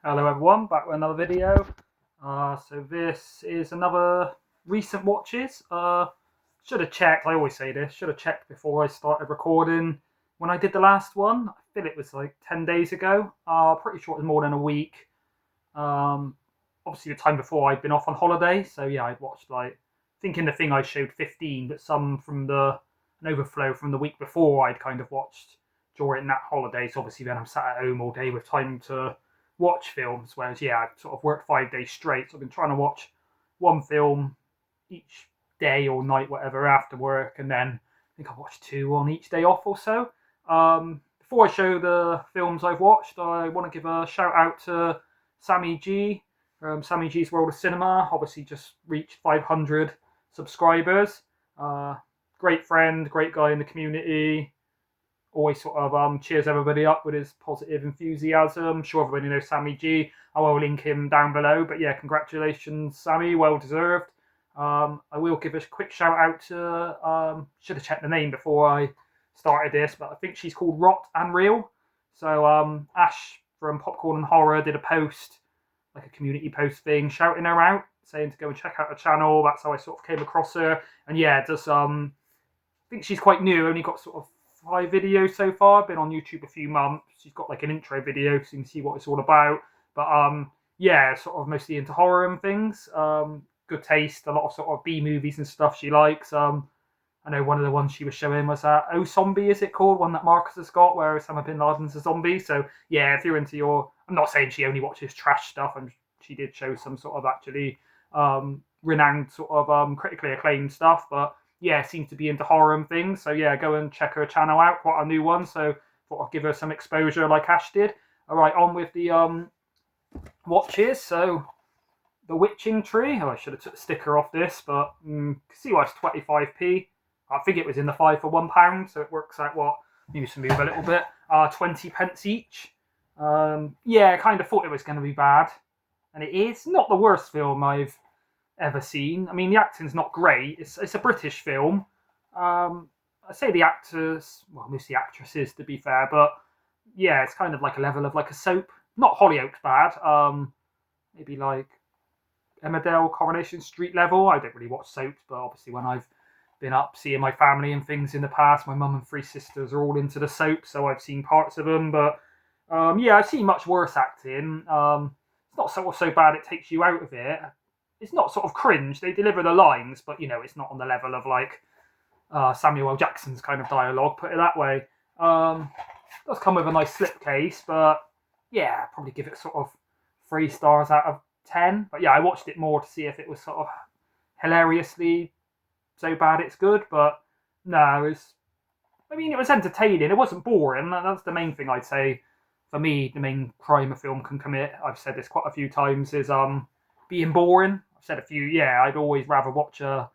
Hello everyone, back with another video. So this is another recent watches. Should have checked, I always say this, should have checked before I started recording when I did the last one. I feel it was like 10 days ago. Pretty sure it was more than a week. Um, Obviously the time before I'd been off on holiday, so yeah, I'd watched like, thinking the thing I showed 15, but some from an overflow from the week before I'd kind of watched during that holiday. So obviously then I'm sat at home all day with time to watch films, whereas yeah, I've sort of worked 5 days straight, so I've been trying to watch one film each day or night, whatever, after work, and then I think I watched two on each day off or so. Before I show the films I've watched, I want to give a shout out to Sammy G from Sammy G's World of Cinema. Obviously, just reached 500 subscribers. Uh, Great friend, great guy in the community. Always sort of cheers everybody up with his positive enthusiasm. I'm sure everybody knows Sammy G. I will link him down below. But yeah, congratulations, Sammy. Well deserved. I will give a quick shout out to, should have checked the name before I started this, but I think she's called Rot and Real. So Ash from Popcorn and Horror did a post, like a community post thing, shouting her out, saying to go and check out the channel. That's how I sort of came across her. And yeah, just I think she's quite new, only got sort of 5 videos so far. Been on YouTube a few months. She's got like an intro video so you can see what it's all about. But yeah, sort of mostly into horror and things. Good taste, a lot of sort of B movies and stuff she likes. I know one of the ones she was showing was Oh Zombie, is it called? One that Marcus has got, where Osama bin Laden's a zombie. So yeah, if you're into I'm not saying she only watches trash stuff, and she did show some sort of actually renowned sort of critically acclaimed stuff, but yeah, seems to be into horror and things. So yeah, go and check her channel out. Quite a new one, so thought I'd give her some exposure like Ash did. All right, on with the watches. So the Witching Tree. Oh, I should have took the sticker off this, but see why it's 25p. I think it was in the 5 for £1, so it works out what, maybe to move a little bit. 20 pence each. Yeah, I kind of thought it was going to be bad, and it is not the worst film I've ever seen. I mean, the acting's not great. It's a British film. I say the actors, well, mostly actresses to be fair, but yeah, it's kind of like a level of like a soap. Not Hollyoaks bad. Maybe like Emmerdale, Coronation Street level. I don't really watch soaps, but obviously when I've been up seeing my family and things in the past, my mum and 3 sisters are all into the soap, so I've seen parts of them. But yeah, I've seen much worse acting. It's not sort of so bad it takes you out of it. It's not sort of cringe. They deliver the lines, but you know, it's not on the level of like Samuel L. Jackson's kind of dialogue. Put it that way. It does come with a nice slipcase, but yeah, I'd probably give it sort of 3 stars out of 10. But yeah, I watched it more to see if it was sort of hilariously so bad it's good. But no, it was entertaining. It wasn't boring. That's the main thing I'd say. For me, the main crime a film can commit, I've said this quite a few times, is being boring. I've said a few, yeah, I'd always rather watch a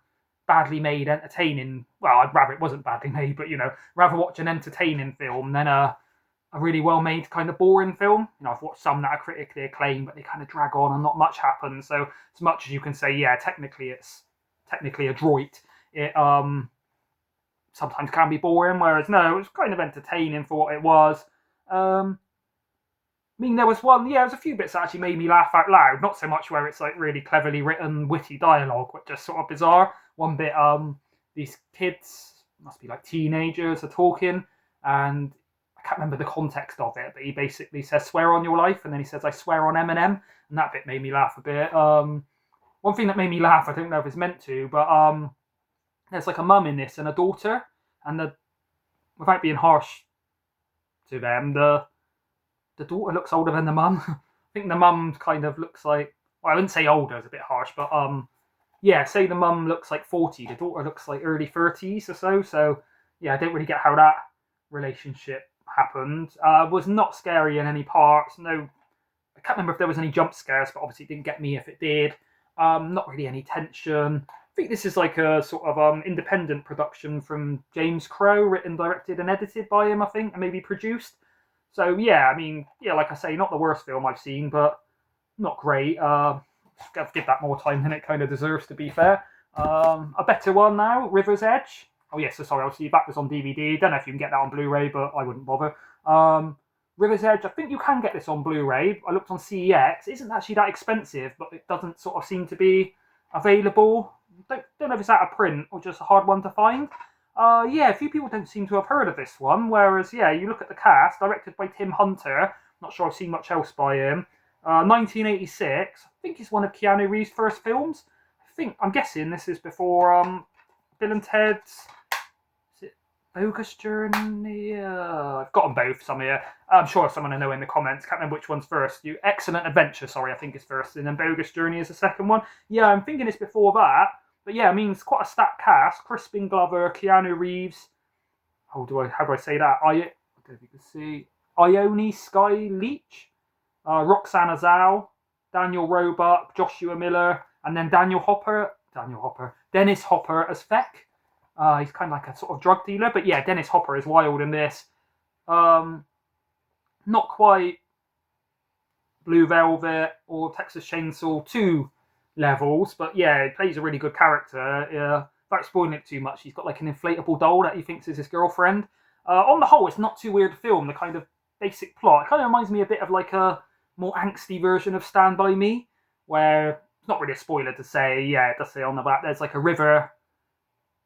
badly made, entertaining, well, I'd rather it wasn't badly made, but, rather watch an entertaining film than a really well-made kind of boring film. I've watched some that are critically acclaimed, but they kind of drag on and not much happens. So as much as you can say, yeah, technically it's technically adroit, it sometimes can be boring, whereas no, it was kind of entertaining for what it was. There was one, yeah, there was a few bits that actually made me laugh out loud. Not so much where it's like really cleverly written, witty dialogue, but just sort of bizarre. One bit, these kids, must be like teenagers, are talking, and I can't remember the context of it, but he basically says, "Swear on your life," and then he says, "I swear on Eminem," and that bit made me laugh a bit. One thing that made me laugh, I don't know if it's meant to, but there's like a mum in this and a daughter, and without being harsh to them, the daughter looks older than the mum. I think the mum kind of looks like, well, I wouldn't say older, it's a bit harsh, but yeah, say the mum looks like 40, the daughter looks like early 30s or so. So yeah, I don't really get how that relationship happened. Was not scary in any parts. No, I can't remember if there was any jump scares, but obviously it didn't get me if it did. Not really any tension. I think this is like a sort of independent production from James Crow, written, directed, and edited by him, I think, and maybe produced. So yeah, yeah, like I say, not the worst film I've seen, but not great. I've give that more time than it kind of deserves, to be fair. A better one now, River's Edge. Oh yes, so sorry, obviously that was on DVD. Don't know if you can get that on Blu-ray, but I wouldn't bother. River's Edge, I think you can get this on Blu-ray. I looked on CEX. It isn't actually that expensive, but it doesn't sort of seem to be available. Don't know if it's out of print or just a hard one to find. Yeah, a few people don't seem to have heard of this one. Whereas, yeah, you look at the cast, directed by Tim Hunter. Not sure I've seen much else by him. 1986. I think it's one of Keanu Reeves' first films. I'm guessing this is before Bill and Ted's. Bogus Journey? I've got them both somewhere. I'm sure someone I know in the comments. Can't remember which one's first. Excellent Adventure, sorry, I think is first. And then Bogus Journey is the second one. Yeah, I'm thinking it's before that. But yeah, I mean, it's quite a stacked cast. Crispin Glover, Keanu Reeves. How do I say that? I don't know if you can see. Ione Sky Leach. Roxanne Azal. Daniel Roebuck. Joshua Miller. And then Dennis Hopper as Feck. He's kind of like a sort of drug dealer, but yeah, Dennis Hopper is wild in this. Not quite Blue Velvet or Texas Chainsaw 2 levels, but yeah, he plays a really good character. Without spoiling it too much, he's got like an inflatable doll that he thinks is his girlfriend. On the whole, it's not too weird to film. The kind of basic plot, it kind of reminds me a bit of like a more angsty version of Stand By Me, where it's not really a spoiler to say, yeah, it does say on the back, there's like a river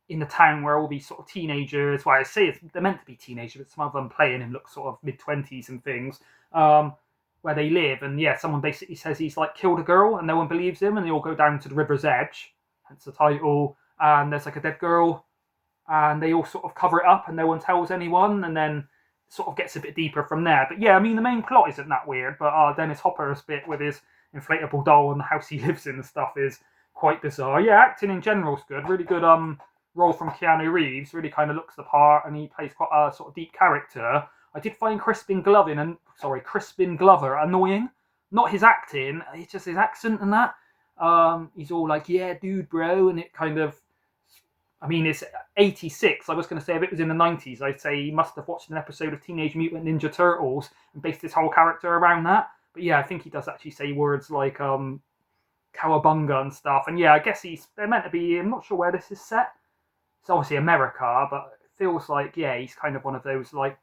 in the town where all these sort of teenagers, well, I say they're meant to be teenagers, but some of them playing him look sort of mid-20s and things, where they live, and yeah, someone basically says he's like killed a girl, and no one believes him, and they all go down to the river's edge, hence the title, and there's like a dead girl, and they all sort of cover it up, and no one tells anyone, and then sort of gets a bit deeper from there. But yeah, I mean, the main plot isn't that weird, but Dennis Hopper's bit with his inflatable doll and the house he lives in and stuff is quite bizarre. Yeah, acting in general is good, really good role from Keanu Reeves, really kind of looks the part, and he plays quite a sort of deep character. I did find Crispin Glover annoying. Not his acting, it's just his accent and that. He's all like, yeah, dude, bro, and it kind of, I mean, it's 86. I was going to say if it was in the 90s, I'd say he must have watched an episode of Teenage Mutant Ninja Turtles and based his whole character around that. But yeah, I think he does actually say words like cowabunga and stuff. And yeah, I guess they're meant to be, I'm not sure where this is set. It's obviously America, but it feels like, yeah, he's kind of one of those, like,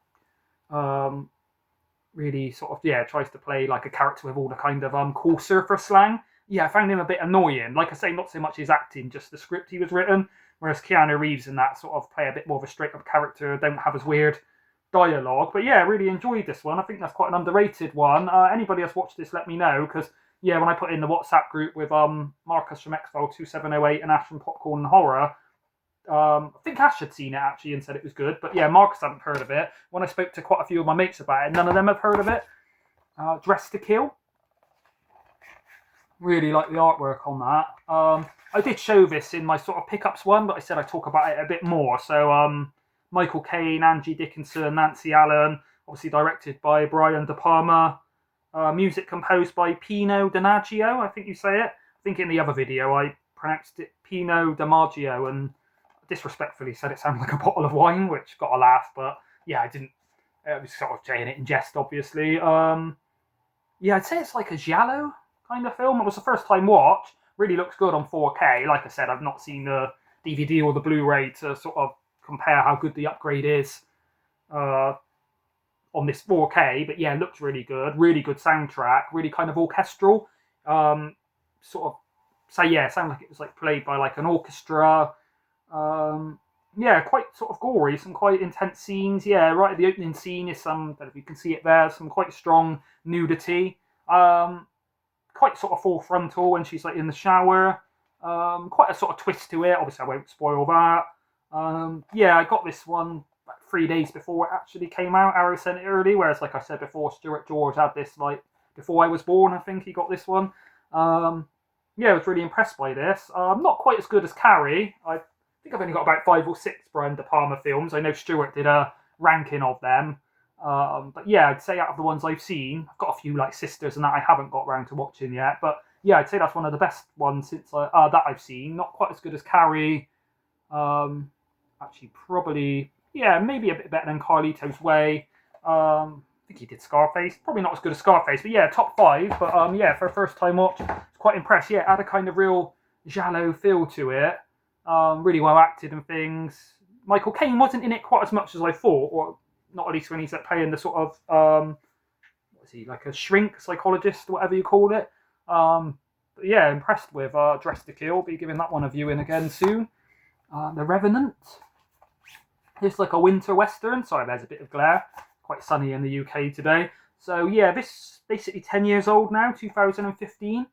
really sort of, yeah, tries to play like a character with all the kind of cool surfer slang. Yeah, I found him a bit annoying. Like I say, not so much his acting, just the script he was written. Whereas Keanu Reeves and that sort of play a bit more of a straight-up character, don't have as weird dialogue. But yeah, really enjoyed this one. I think that's quite an underrated one. Anybody else watched this, let me know, because yeah, when I put in the WhatsApp group with Marcus from X-File 2708 and Ash from Popcorn and Horror, I think Ash had seen it actually and said it was good, but yeah, Marcus hadn't heard of it. When I spoke to quite a few of my mates about it, none of them have heard of it. Dressed to Kill. Really like the artwork on that. I did show this in my sort of pickups one, but I said I'd talk about it a bit more. So Michael Caine, Angie Dickinson, Nancy Allen, obviously directed by Brian De Palma. Music composed by Pino Donaggio, I think you say it. I think in the other video I pronounced it Pino Donaggio and disrespectfully said it sounded like a bottle of wine, which got a laugh, but yeah, I didn't. It was sort of saying it in jest, obviously. Yeah, I'd say it's like a giallo kind of film. It was the first time watch. Really looks good on 4K. Like I said, I've not seen the DVD or the Blu-ray to sort of compare how good the upgrade is on this 4K. But yeah, it looks really good. Really good soundtrack. Really kind of orchestral. Sort of sound like it was like played by like an orchestra. Yeah, quite sort of gory, some quite intense scenes. Yeah, right at the opening scene is some, I don't know if you can see it there, some quite strong nudity. Quite sort of full frontal when she's like in the shower. Quite a sort of twist to it. Obviously, I won't spoil that. Yeah, I got this one like 3 days before it actually came out. Arrow sent it early, whereas like I said before, Stuart George had this like before I was born. I think he got this one. Yeah, I was really impressed by this. Not quite as good as Carrie. I think I've only got about 5 or 6 Brian De Palma films. I know Stuart did a ranking of them. But yeah, I'd say out of the ones I've seen, I've got a few like Sisters and that I haven't got round to watching yet. But yeah, I'd say that's one of the best ones since that I've seen. Not quite as good as Carrie. Actually, probably, yeah, maybe a bit better than Carlito's Way. I think he did Scarface. Probably not as good as Scarface, but yeah, top 5. But yeah, for a first time watch, I was quite impressed. Yeah, it had a kind of real giallo feel to it. Really well acted and things. Michael Caine wasn't in it quite as much as I thought, or not at least when he's like playing the sort of was he, like a shrink psychologist, whatever you call it. But yeah, impressed with Dress to Kill. Be giving that one a viewing again soon. The Revenant. It's like a winter western. Sorry, there's a bit of glare. Quite sunny in the UK today. So yeah, this is basically 10 years old now, 2015.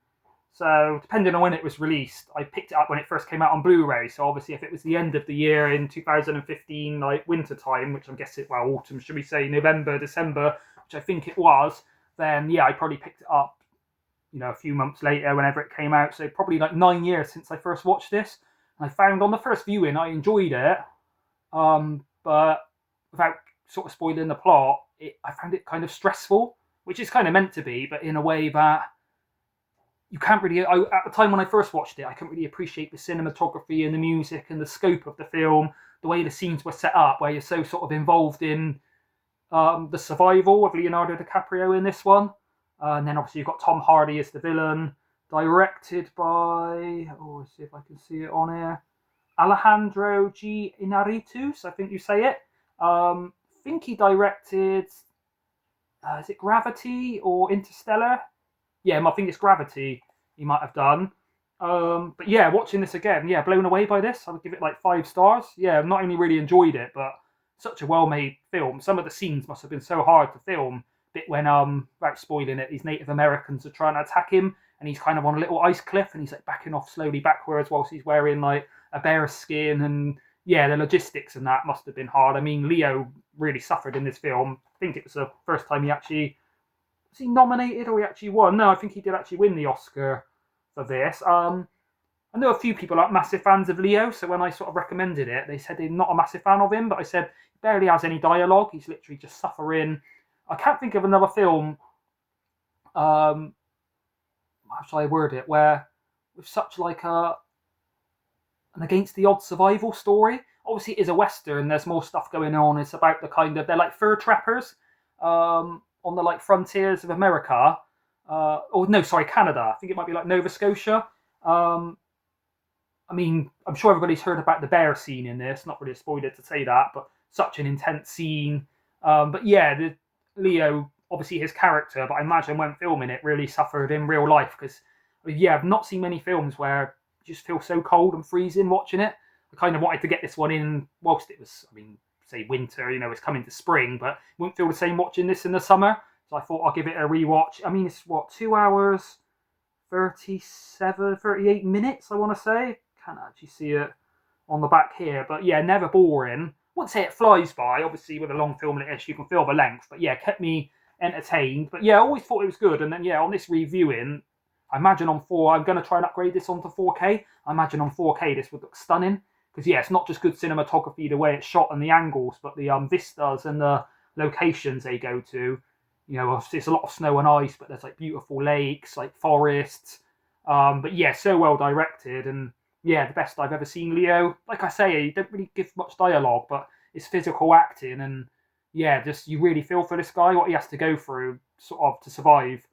So depending on when it was released, I picked it up when it first came out on Blu-ray. So obviously, if it was the end of the year in 2015, like winter time, which I'm guessing, well, autumn, should we say November, December, which I think it was, then yeah, I probably picked it up, a few months later, whenever it came out. So probably like 9 years since I first watched this. And I found on the first viewing, I enjoyed it, but without sort of spoiling the plot, I found it kind of stressful, which is kind of meant to be, but in a way that you can't really. At the time when I first watched it, I couldn't really appreciate the cinematography and the music and the scope of the film, the way the scenes were set up, where you're so sort of involved in the survival of Leonardo DiCaprio in this one. And then obviously you've got Tom Hardy as the villain, directed by, let's see if I can see it on here, Alejandro G. Inarritu, I think you say it. I think he directed, is it Gravity or Interstellar? Yeah, I think it's Gravity he might have done. But yeah, watching this again, yeah, blown away by this. I would give it like 5 stars. Yeah, I've not only really enjoyed it, but such a well-made film. Some of the scenes must have been so hard to film. Bit when, without spoiling it, these Native Americans are trying to attack him, and he's kind of on a little ice cliff, and he's like backing off slowly backwards whilst he's wearing like a bear skin, and yeah, the logistics and that must have been hard. I mean, Leo really suffered in this film. I think it was the first time he actually, was he nominated or he actually won? No, I think he did actually win the Oscar for this. I know a few people are massive fans of Leo, so when I sort of recommended it, they said they're not a massive fan of him, but I said he barely has any dialogue. He's literally just suffering. I can't think of another film, how shall I word it, where with such like an against the odds survival story. Obviously, it is a Western, there's more stuff going on. It's about the kind of, they're like fur trappers on the like frontiers of America. Or no, sorry, Canada. I think it might be like Nova Scotia. I mean, I'm sure everybody's heard about the bear scene in this. Not really a spoiler to say that, but such an intense scene. But yeah, Leo, obviously his character, but I imagine when filming it, really suffered in real life because, yeah, I've not seen many films where you just feel so cold and freezing watching it. I kind of wanted to get this one in whilst it was, I mean, say winter, it's coming to spring, but it wouldn't feel the same watching this in the summer. So I thought I'll give it a rewatch. I mean, it's what, 2 hours, 38 minutes, I want to say. Can't actually see it on the back here, but yeah, never boring. Wouldn't say it flies by. Obviously, with a long film like this, you can feel the length, but yeah, kept me entertained. But yeah, I always thought it was good. And then yeah, on this reviewing, I imagine I'm going to try and upgrade this onto 4K. I imagine on 4K this would look stunning because yeah, it's not just good cinematography the way it's shot and the angles, but the vistas and the locations they go to. Obviously it's a lot of snow and ice, but there's like beautiful lakes, like forests. But yeah, so well directed and yeah, the best I've ever seen Leo. Like I say, he don't really give much dialogue, but it's physical acting and yeah, just you really feel for this guy, what he has to go through sort of to survive.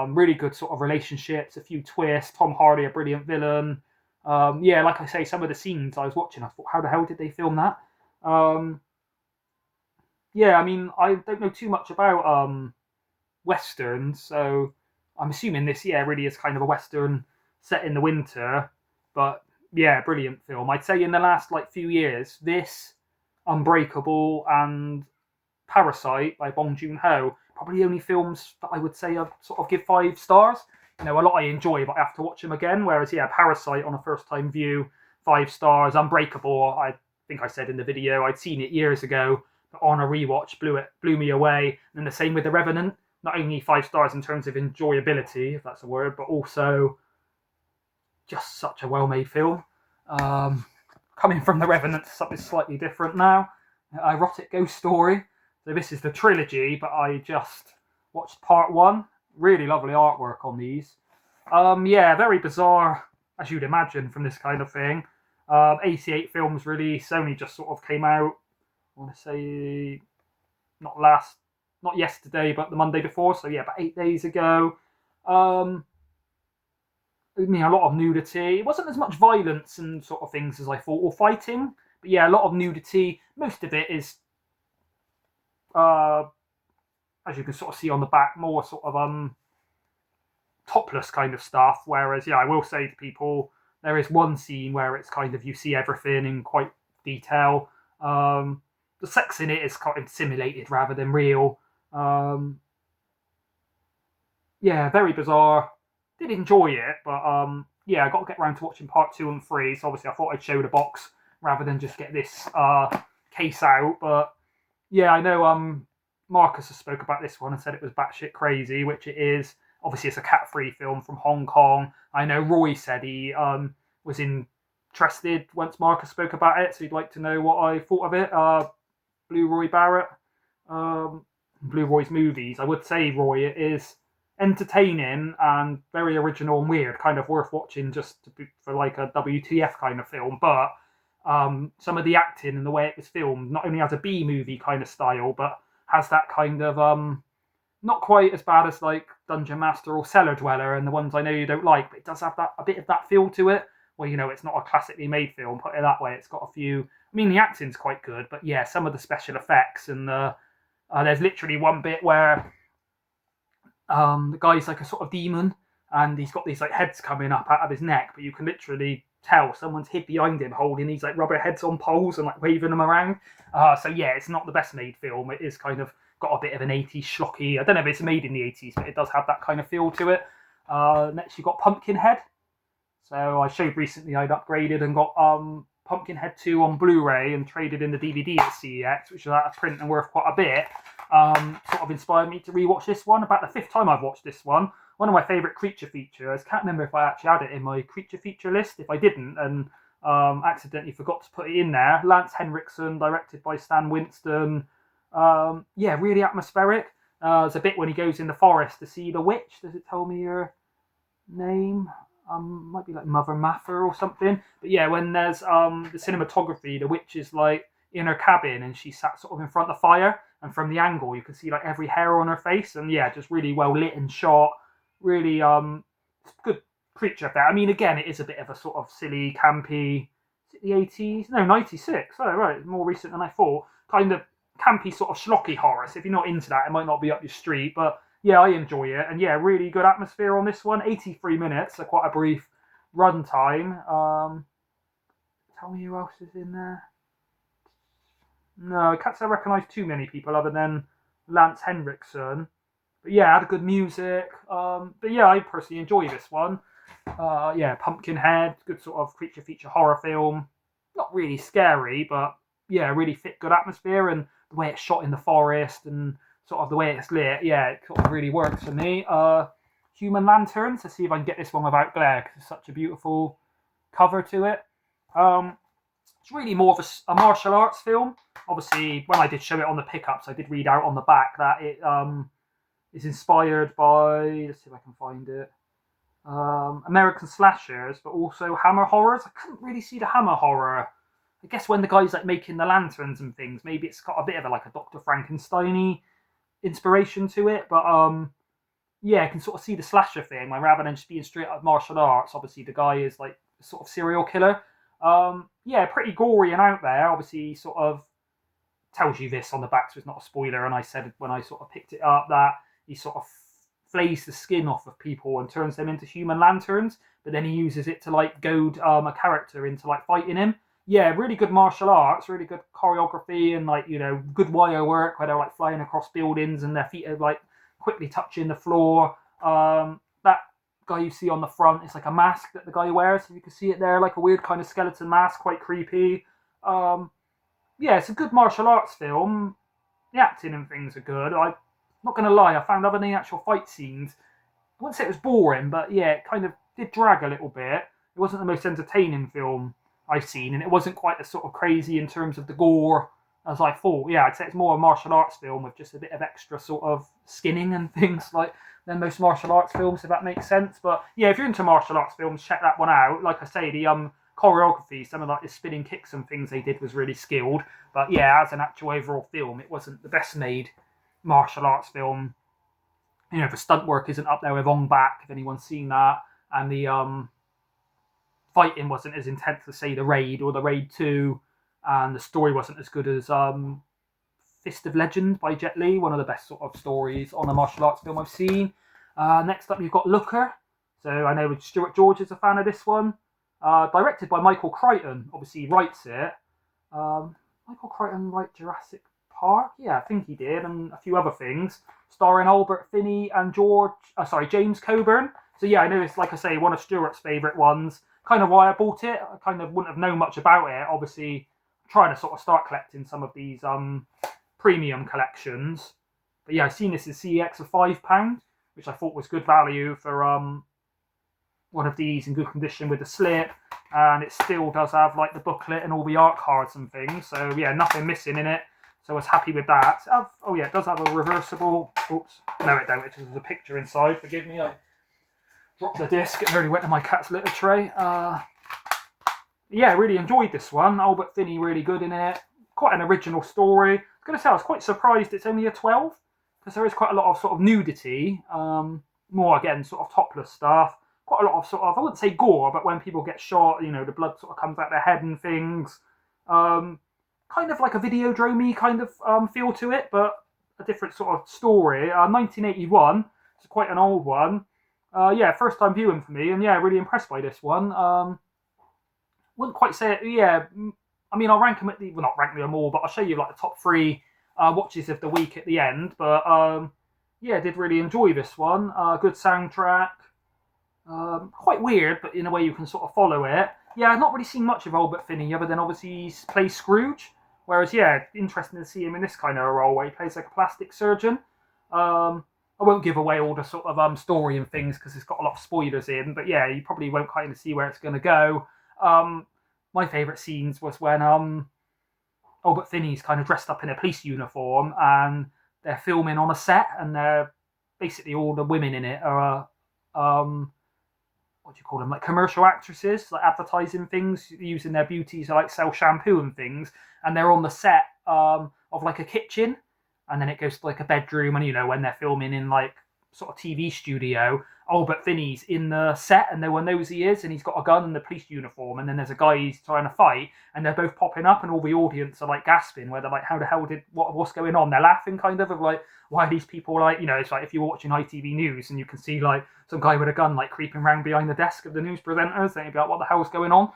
Really good sort of relationships, a few twists. Tom Hardy, a brilliant villain. Yeah, like I say, some of the scenes I was watching, I thought, how the hell did they film that? Yeah, I mean, I don't know too much about westerns, so I'm assuming this, yeah, really is kind of a western set in the winter. But yeah, brilliant film. I'd say in the last like few years, this, Unbreakable, and Parasite by Bong Joon-ho, probably the only films that I would say I'd sort of give 5 stars. A lot I enjoy, but I have to watch them again. Whereas yeah, Parasite on a first time view, 5 stars. Unbreakable, I think I said in the video, I'd seen it years ago, but on a rewatch blew me away. And the same with The Revenant. Not only 5 stars in terms of enjoyability, if that's a word, but also just such a well-made film. Coming from The Revenant to something slightly different now. Erotic ghost story. So this is the trilogy, but I just watched part 1. Really lovely artwork on these. Yeah, very bizarre, as you'd imagine from this kind of thing. 88 films released, Sony just sort of came out, I want to say, not yesterday, but the Monday before, so yeah, about 8 days ago. A lot of nudity. It wasn't as much violence and sort of things as I thought, or fighting, but yeah, a lot of nudity. Most of it is as you can sort of see on the back, more sort of topless kind of stuff. Whereas, yeah, I will say to people, there is one scene where it's kind of you see everything in quite detail. The sex in it is kind of simulated rather than real. Yeah, very bizarre. Did enjoy it, but yeah, I got to get around to watching part 2 and 3. So obviously, I thought I'd show the box rather than just get this case out. But yeah, I know Marcus has spoke about this one and said it was batshit crazy, which it is. Obviously, it's a cat-free film from Hong Kong. I know Roy said he was interested once Marcus spoke about it, so he'd like to know what I thought of it. Blue Roy Barrett, Blue Roy's movies. I would say, Roy, it is entertaining and very original and weird, kind of worth watching just for like a WTF kind of film. But some of the acting and the way it was filmed not only has a B movie kind of style, but has that kind of not quite as bad as like Dungeon Master or Cellar Dweller and the ones I know you don't like, but it does have that a bit of that feel to it. Well, you know, it's not a classically made film, put it that way. It's got a few. I mean, the acting's quite good, but yeah, some of the special effects and there's literally one bit where the guy's like a sort of demon, and he's got these like heads coming up out of his neck, but you can literally tell someone's hid behind him holding these like rubber heads on poles and like waving them around. So yeah, it's not the best made film. It is kind of got a bit of an 80s schlocky. I don't know if it's made in the 80s, but it does have that kind of feel to it. Next, you've got Pumpkinhead. So I showed recently I'd upgraded and got Pumpkinhead 2 on Blu-ray and traded in the DVD at CEX, which is out of print and worth quite a bit. Sort of inspired me to rewatch this one. About the 5th time I've watched this one. One of my favourite creature features. Can't remember if I actually had it in my creature feature list. If I didn't, and accidentally forgot to put it in there. Lance Henriksen, directed by Stan Winston. Yeah, really atmospheric. There's a bit when he goes in the forest to see the witch. Does it tell me her name? Might be like Mother Mather or something. But yeah, when there's the cinematography, the witch is like in her cabin and she sat sort of in front of the fire, and from the angle you can see like every hair on her face, and yeah, just really well lit and shot. Really good creature effect. I mean, again, it is a bit of a sort of silly, campy. Is it the 80s? No, 96. Oh, right, more recent than I thought. Kind of campy, sort of schlocky horror. So if you're not into that, it might not be up your street. But yeah, I enjoy it, and yeah, really good atmosphere on this one. 83 minutes, so quite a brief run time. Tell me who else is in there. No, I can't say I recognise too many people other than Lance Henriksen. But yeah, had a good music. But yeah, I personally enjoy this one. Yeah, Pumpkinhead, good sort of creature feature horror film. Not really scary, but yeah, really fit, good atmosphere, and the way it's shot in the forest and sort of the way it's lit, yeah, it sort of really works for me. Human Lanterns. Let's see if I can get this one without glare, because it's such a beautiful cover to it. It's really more of a martial arts film. Obviously, when I did show it on the pickups, I did read out on the back that it is inspired by, let's see if I can find it, American slashers, but also Hammer horrors. I couldn't really see the Hammer horror. I guess when the guy's like making the lanterns and things, maybe it's got a bit of like a Dr. Frankenstein-y inspiration to it, but yeah, I can sort of see the slasher thing. Like, rather than just being straight up martial arts, obviously the guy is like a sort of serial killer. Yeah, pretty gory and out there. Obviously, sort of tells you this on the back, so it's not a spoiler. And I said when I sort of picked it up that he sort of flays the skin off of people and turns them into human lanterns, but then he uses it to like goad a character into like fighting him. Yeah, really good martial arts, really good choreography, and like, you know, good wire work where they're like flying across buildings and their feet are like quickly touching the floor. That guy you see on the front is like a mask that the guy wears. So you can see it there, like a weird kind of skeleton mask, quite creepy. Yeah, it's a good martial arts film. The acting and things are good. I'm not going to lie, I found other than the actual fight scenes, I wouldn't say it was boring, but yeah, it kind of did drag a little bit. It wasn't the most entertaining film I've seen, and it wasn't quite as sort of crazy in terms of the gore as I thought. Yeah, I'd say it's more a martial arts film with just a bit of extra sort of skinning and things like than most martial arts films, if that makes sense. But yeah, if you're into martial arts films, check that one out. Like I say, the choreography, some of like the spinning kicks and things they did was really skilled. But yeah, as an actual overall film, it wasn't the best made martial arts film. You know, the stunt work isn't up there with On Back, if anyone's seen that, and the fighting wasn't as intense as say The Raid or The Raid 2, and the story wasn't as good as Fist of Legend by Jet Li, one of the best sort of stories on a martial arts film I've seen. Next up, you've got Looker. So I know Stuart George is a fan of this one. Directed by Michael Crichton, obviously he writes it. Michael Crichton wrote Jurassic Park? Yeah, I think he did, and a few other things. Starring Albert Finney and James Coburn. So yeah, I know it's, like I say, one of Stuart's favourite ones. Kind of why I bought it. I kind of wouldn't have known much about it. Obviously, trying to sort of start collecting some of these premium collections. But yeah, I've seen this as CEX of £5, which I thought was good value for one of these in good condition with the slip, and it still does have like the booklet and all the art cards and things. So yeah, nothing missing in it. So I was happy with that. Oh yeah, it does have a reversible. Oops, no it don't. It just has a picture inside. Forgive me, I dropped the disc. It nearly went in my cat's litter tray. Yeah, really enjoyed this one. Albert Finney really good in it. Quite an original story. I was going to say I was quite surprised it's only a 12 because there is quite a lot of sort of nudity. More again, sort of topless stuff. Quite a lot of sort of, I wouldn't say gore, but when people get shot, you know, the blood sort of comes out their head and things. Kind of like a Videodrome-y kind of feel to it, but a different sort of story. 1981, it's quite an old one. Yeah, first time viewing for me, and yeah, really impressed by this one. Wouldn't quite say it, yeah, I mean, I'll rank them well, not rank them all, but I'll show you like the top 3 watches of the week at the end. But yeah, did really enjoy this one. Good soundtrack. Quite weird, but in a way you can sort of follow it. Yeah, I've not really seen much of Albert Finney other than obviously he plays Scrooge. Whereas, yeah, interesting to see him in this kind of a role where he plays like a plastic surgeon. I won't give away all the sort of story and things because it's got a lot of spoilers in. But yeah, you probably won't kind of see where it's going to go. My favourite scenes was when Albert Finney's kind of dressed up in a police uniform and they're filming on a set, and they're basically all the women in it are what do you call them, like commercial actresses, like advertising things, using their beauty to like sell shampoo and things, and they're on the set of like a kitchen, and then it goes to like a bedroom, and you know, when they're filming in like sort of TV studio, Albert Finney's in the set and no one knows he is, and he's got a gun and the police uniform, and then there's a guy he's trying to fight, and they're both popping up, and all the audience are like gasping, where they're like, how the hell what's going on? They're laughing kind of like, why are these people like, you know, it's like if you're watching ITV News and you can see like some guy with a gun like creeping around behind the desk of the news presenters, then you'd be like, what the hell's going on?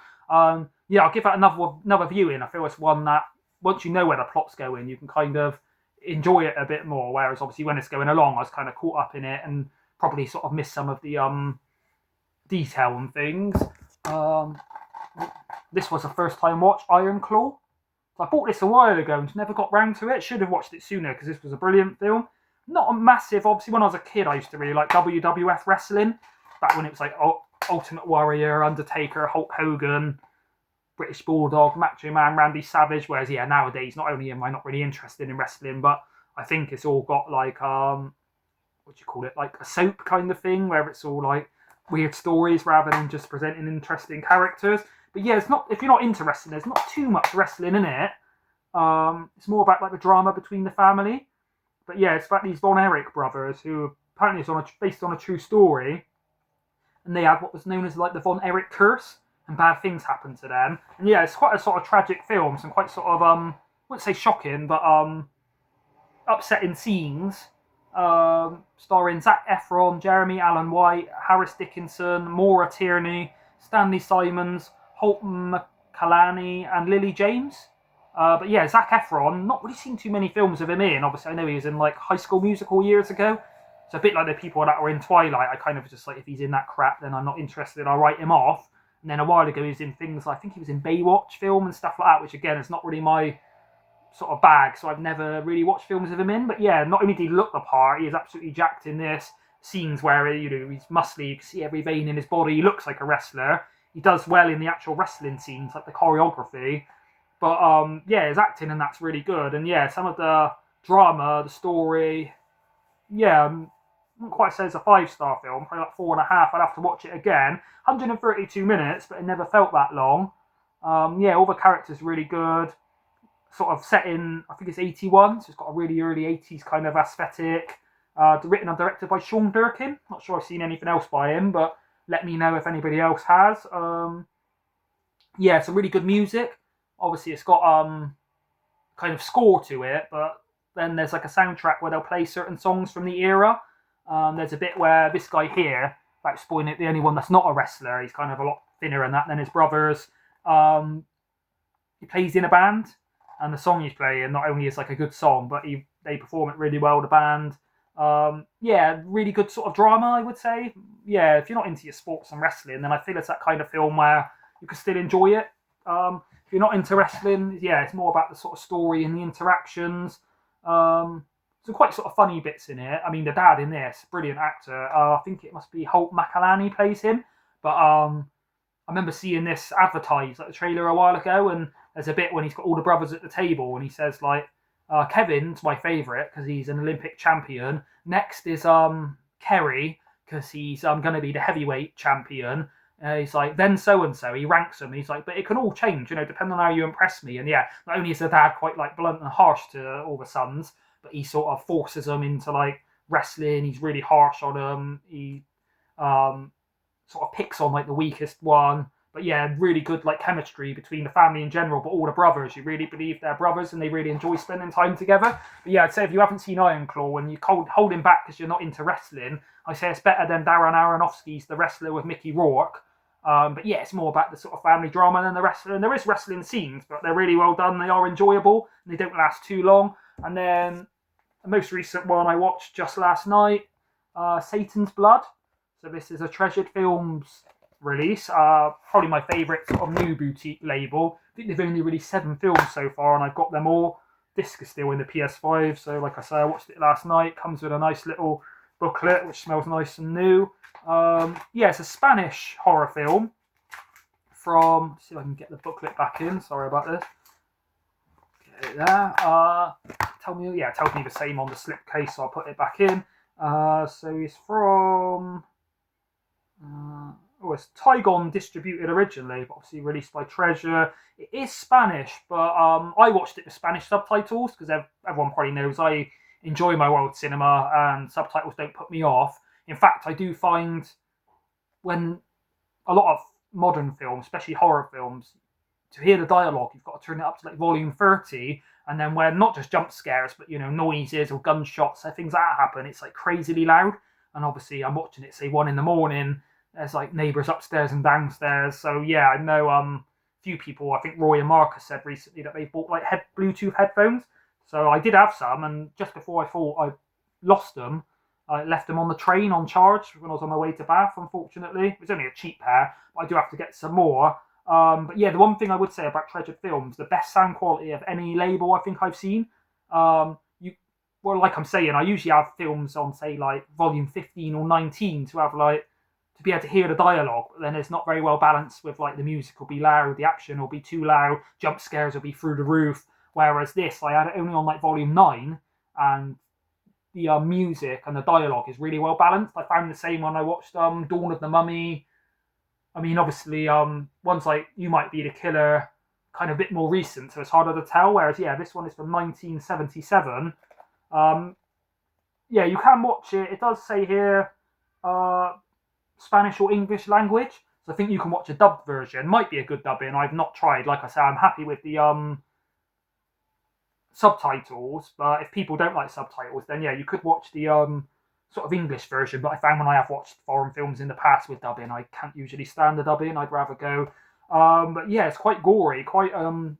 Yeah, I'll give that another viewing. I feel it's one that once you know where the plot's going, you can kind of enjoy it a bit more, whereas obviously when it's going along, I was kind of caught up in it and probably sort of missed some of the detail and things. This was a first time watch, Iron Claw. So I bought this a while ago and never got round to it. Should have watched it sooner because this was a brilliant film. Not a massive, obviously when I was a kid I used to really like WWF wrestling, back when it was like Ultimate Warrior, Undertaker, Hulk Hogan, British Bulldog, Macho Man, Randy Savage, whereas yeah, nowadays not only am I not really interested in wrestling, but I think it's all got like what do you call it, like a soap kind of thing, where it's all like weird stories rather than just presenting interesting characters. But yeah, it's not, if you're not into wrestling, there's not too much wrestling in it. It's more about like the drama between the family. But yeah, it's about these Von Erich brothers who apparently is based on a true story, and they had what was known as like the Von Erich curse, and bad things happen to them. And yeah, it's quite a sort of tragic film, some quite sort of I wouldn't say shocking, but upsetting scenes. Starring Zac Efron, Jeremy Allen White, Harris Dickinson, Maura Tierney, Stanley Simons, Holt McCallany, and Lily James. But yeah, Zac Efron, not really seen too many films of him in. Obviously, I know he was in like High School Musical years ago. So a bit like the people that were in Twilight, I kind of just like, if he's in that crap, then I'm not interested, I'll write him off. And then a while ago, he was in things, I think he was in Baywatch film and stuff like that, which again, is not really my sort of bag, so I've never really watched films of him in. But yeah, not only did he look the part, he is absolutely jacked in this. Scenes where, you know, he's muscly, you can see every vein in his body, he looks like a wrestler. He does well in the actual wrestling scenes, like the choreography. But yeah, his acting and that's really good. And yeah, some of the drama, the story, yeah, I wouldn't quite say it's a 5-star film, probably like 4.5. I'd have to watch it again. 132 minutes, but it never felt that long. Yeah, all the characters really good. Sort of set in, I think it's 81, so it's got a really early 80s kind of aesthetic. Written and directed by Sean Durkin. Not sure I've seen anything else by him, but let me know if anybody else has. Yeah, some really good music. Obviously, it's got kind of score to it, but then there's like a soundtrack where they'll play certain songs from the era. There's a bit where this guy here, without spoiling it, the only one that's not a wrestler, he's kind of a lot thinner and that than his brothers. He plays in a band, and the song he's playing not only is like a good song, but they perform it really well, the band. Yeah, really good sort of drama, I would say. Yeah, if you're not into your sports and wrestling, then I feel it's that kind of film where you can still enjoy it. If you're not into wrestling, yeah, it's more about the sort of story and the interactions. Some quite sort of funny bits in it. I mean, the dad in this, brilliant actor. I think it must be Holt McCallany plays him. But I remember seeing this advertised, like the trailer a while ago, and there's a bit when he's got all the brothers at the table, and he says like, Kevin's my favourite because he's an Olympic champion. Next is Kerry because he's going to be the heavyweight champion. He's like, then so and so. He ranks them. He's like, but it can all change, depending on how you impress me. And yeah, not only is the dad quite like blunt and harsh to all the sons, but he sort of forces them into like wrestling. He's really harsh on them. He sort of picks on like the weakest one. But yeah, really good like chemistry between the family in general, but all the brothers. You really believe they're brothers and they really enjoy spending time together. But yeah, I'd say if you haven't seen Iron Claw and you're holding back because you're not into wrestling, I say it's better than Darren Aronofsky's The Wrestler with Mickey Rourke. But yeah, it's more about the sort of family drama than the wrestling. And there is wrestling scenes, but they're really well done. They are enjoyable and they don't last too long. And then the most recent one I watched just last night, Satan's Blood. So this is a Treasured Films release. Probably my favourite sort of new boutique label. I think they've only released 7 films so far, and I've got them all. Disc is still in the PS5, so like I say, I watched it last night. Comes with a nice little booklet, which smells nice and new. Yeah, it's a Spanish horror film from... see if I can get the booklet back in. Sorry about this. Get it there. Tells me the same on the slipcase, so I'll put it back in. So it's from... it's Tygon distributed originally, but obviously released by Treasure. It is Spanish, but I watched it with Spanish subtitles because everyone probably knows I enjoy my world cinema and subtitles don't put me off. In fact, I do find when a lot of modern films, especially horror films, to hear the dialogue, you've got to turn it up to like volume 30, and then when not just jump scares, but noises or gunshots, things like that happen, it's like crazily loud. And obviously, I'm watching it say 1 a.m. There's like neighbours upstairs and downstairs. So yeah, I know few people, I think Roy and Marcus said recently that they bought like Bluetooth headphones. So I did have some, and just before I thought I lost them, I left them on the train on charge when I was on my way to Bath, unfortunately. It was only a cheap pair, but I do have to get some more. But yeah, the one thing I would say about Treasured Films, the best sound quality of any label I think I've seen. Well, like I'm saying, I usually have films on, say, like volume 15 or 19 to have like to be able to hear the dialogue, but then it's not very well balanced with like the music will be loud, the action will be too loud, jump scares will be through the roof. Whereas this, I had it only on like volume 9, and the music and the dialogue is really well balanced. I found the same when I watched Dawn of the Mummy. I mean, obviously, ones like You Might Be the Killer, kind of a bit more recent, so it's harder to tell. Whereas, yeah, this one is from 1977. Yeah, you can watch it. It does say here Spanish or English language, so I think you can watch a dubbed version. Might be a good dubbing. I've not tried. Like I say, I'm happy with the subtitles, but if people don't like subtitles, then yeah, you could watch the sort of English version. But I found when I have watched foreign films in the past with dubbing, I can't usually stand the dubbing. I'd rather go. But yeah, it's quite gory, quite a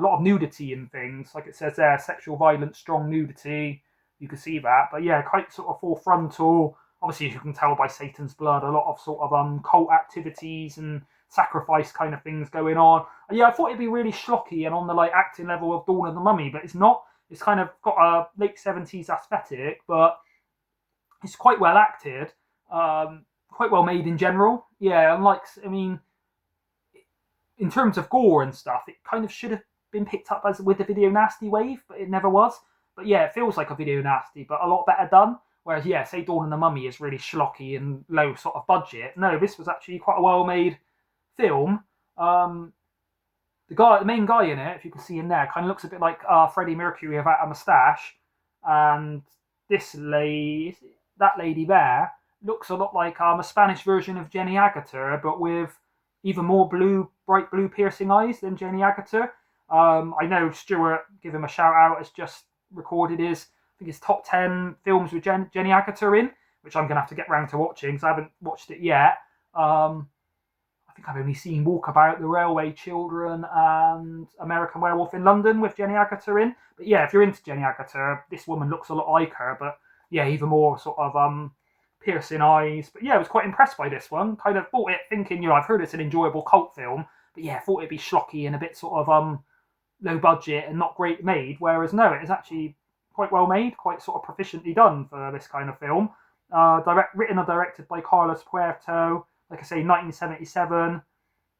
lot of nudity and things. Like it says there, sexual violence, strong nudity. You can see that. But yeah, quite sort of full frontal. Obviously, as you can tell by Satan's Blood, a lot of sort of cult activities and sacrifice kind of things going on. And yeah, I thought it'd be really schlocky and on the like acting level of Dawn of the Mummy, but it's not. It's kind of got a late 70s aesthetic, but it's quite well acted, quite well made in general. Yeah, unlike, I mean, in terms of gore and stuff, it kind of should have been picked up as with the Video Nasty wave, but it never was. But yeah, it feels like a Video Nasty, but a lot better done. Whereas, yeah, say Dawn of the Mummy is really schlocky and low sort of budget. No, this was actually quite a well-made film. The main guy in it, if you can see him there, kind of looks a bit like Freddie Mercury without a moustache. And that lady there, looks a lot like a Spanish version of Jenny Agutter, but with even more bright blue piercing eyes than Jenny Agutter. I know Stuart, give him a shout out, has just recorded his, I think his top 10 films with Jenny Agutter in, which I'm going to have to get round to watching because I haven't watched it yet. I think I've only seen Walkabout, The Railway Children, and American Werewolf in London with Jenny Agutter in. But yeah, if you're into Jenny Agutter, this woman looks a lot like her, but yeah, even more sort of piercing eyes. But yeah, I was quite impressed by this one. Kind of bought it thinking, I've heard it's an enjoyable cult film, but yeah, thought it'd be schlocky and a bit sort of low budget and not great made. Whereas no, it is actually quite well made, quite sort of proficiently done for this kind of film. Written and directed by Carlos Puerto. Like I say, 1977,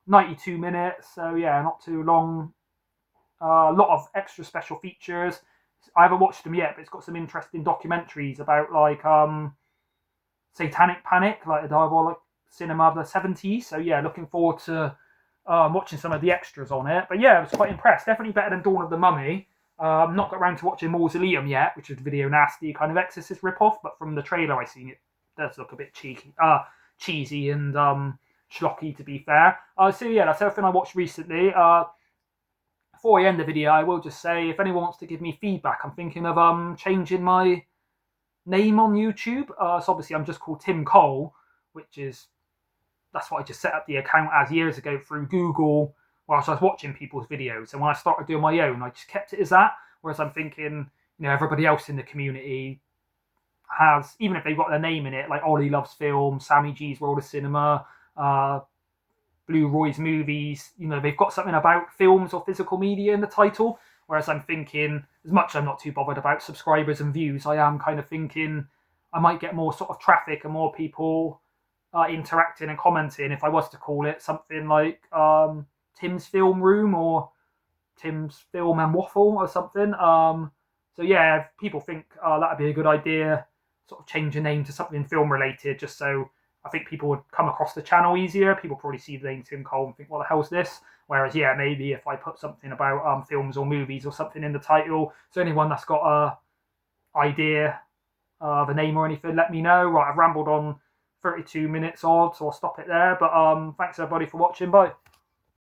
92 minutes. So yeah, not too long. A lot of extra special features. I haven't watched them yet, but it's got some interesting documentaries about like satanic panic, like the diabolic cinema of the 70s. So yeah, looking forward to watching some of the extras on it. But yeah, I was quite impressed. Definitely better than Dawn of the Mummy. Not got around to watching Mausoleum yet, which is Video Nasty kind of Exorcist ripoff, but from the trailer I seen it does look a bit cheesy and schlocky, to be fair. So yeah, that's everything I watched recently. Before I end the video, I will just say, if anyone wants to give me feedback, I'm thinking of changing my name on YouTube. So obviously I'm just called Tim Cole, that's what I just set up the account as years ago through Google whilst I was watching people's videos. And when I started doing my own, I just kept it as that. Whereas I'm thinking, everybody else in the community has, even if they've got their name in it, like Ollie Loves Film, Sammy G's World of Cinema, Blue Roy's Movies, they've got something about films or physical media in the title. Whereas I'm thinking, as much as I'm not too bothered about subscribers and views, I am kind of thinking I might get more sort of traffic and more people interacting and commenting if I was to call it something like Tim's Film Room or Tim's Film and Waffle or something. So yeah, if people think that'd be a good idea, sort of change the name to something film related, just so I think people would come across the channel easier. People probably see the name Tim Cole and think, what the hell's this? Whereas yeah, maybe if I put something about films or movies or something in the title, so anyone that's got a idea of a name or anything, let me know. Right, I've rambled on 32 minutes odd, so I'll stop it there. But thanks everybody for watching. Bye.